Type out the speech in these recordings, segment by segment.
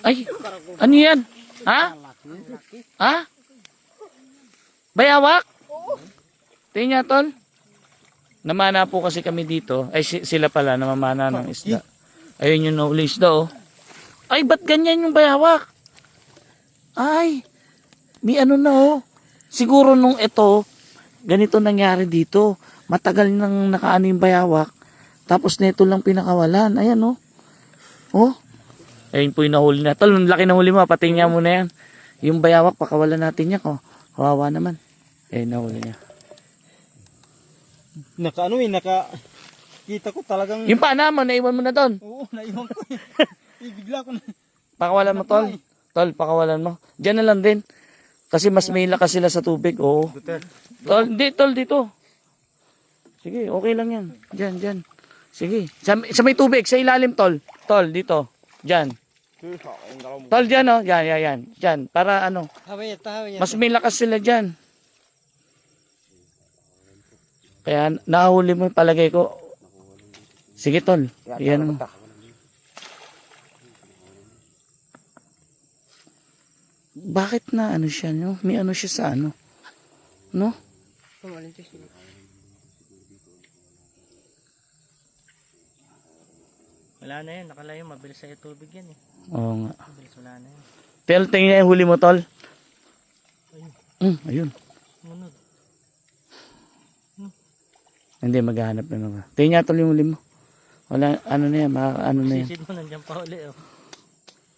Ay, ano yan? Ha? Ha? Bayawak? Tingnan niya, tol. Namana po kasi kami dito. Ay, sila pala, namamana ng isda. Ayun yung nahuli isda, oh. Ay, ba't ganyan yung bayawak? Ay, may ano na, oh. Siguro nung ito, ganito nangyari dito. Matagal nang nakaano yung bayawak. Tapos neto lang pinakawalan. Ayan, oh. Oh. Ayun po yung nahuli na. Tol, laki nahuli mo. Patingin mo na yan. Yung bayawak, pakawalan natin niya. Oh. Kawawa naman. Ayun, nahuli niya. Kita ko talagang... Yung pana mo, naiwan mo na doon. Oo, naiwan ko. Bigla ko na. Pakawalan mo, tol. Tol, pakawalan mo. Diyan na lang din. Kasi mas may lakas sila sa tubig. Oo. Tol, tol, dito. Sige, okay lang yan. Diyan. Sige. Sa may tubig, sa ilalim, tol. Tol, dito. Diyan. Tol, diyan, oh. Yan. Diyan. Para ano. Mas may lakas sila diyan. Kaya nahuli mo, palagay ko. Sige, tol. Yan. Bakit na ano siya, no? May ano siya sa ano? No? Wala na yan, nakalayo, mabilis sa tubig yan eh. Oo nga. Mabilis, wala na yan. Tel, tingin niya yung huli mo, tol. Ayun. Munod. Hindi, maghahanap na naman. Tingin niya, tol, yung huli mo. Wala, ano na yan, ano na yan. Sisid mo, nandiyan pa uli oh.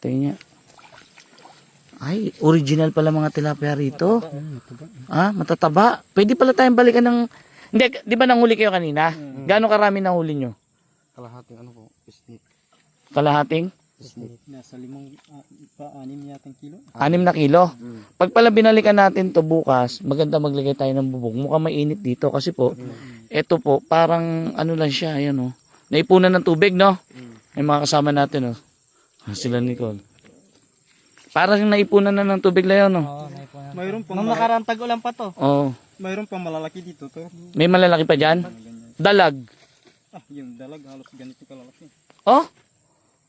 Tingin niya. Ay, original pala mga tilapia rito. Ah, matataba. Pwede pala tayong balikan ng... Hindi, di ba nanghuli kayo kanina? Gaano karami nahuli nyo? Kalahating ano po, isnit. Kalahating? Nasa 6 yatang kilo. 6 na kilo. Pag pala binalikan natin to bukas, maganda maglagay tayo ng bubog. Mukhang mainit dito kasi po, ito po, parang ano lang siya, ayan o. Naipunan ng tubig, no? May mga kasama natin, oh. Sila Nicole. Parang naipunan na ng tubig lang yun, no? Oo, naipunan. Mayroon pang Nung nakarantag ulan pa to. Oo. mayroon pang malalaki dito to. May malalaki pa dyan? Dalag. Yung dalag halos ganito kalalaki. Oh?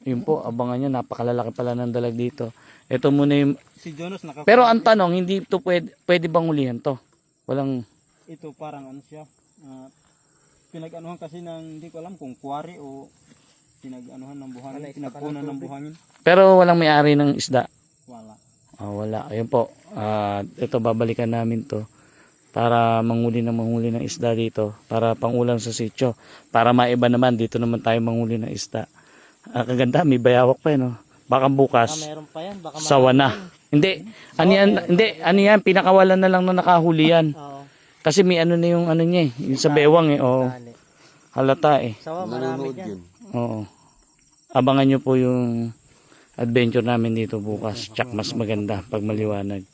Yun po, abangan nyo, napakalalaki pala ng dalag dito. Ito muna yung... Si Jonas Pero ang tanong, hindi ito pwede bang hulihan to? Walang... Ito parang ano siya. Pinag-anuhan kasi ng hindi ko alam kung quarry o pinag-anuhan ng buhangin. Pinagpunan ng buhangin. Pero walang may-ari ng isda? Wala. Wala. Ayun po. Ito babalikan namin to para manghuli ng isda dito. Para pangulam sa sitio. Para maiba naman, dito naman tayo manghuli ng isda. Kaganda, may bayawak pa yun. Baka bukas, Meron pa yan. Baka sawa na. Hindi. Ano yan, pinakawalan na lang na nakahuli yan. Oo. Kasi may ano na yung ano niya eh. Yung sa bewang eh. Oo. Dali. Halata eh. Sawa, marami dyan. Oo. Abangan nyo po yung adventure namin dito bukas. Tsak mas maganda pag maliwanag.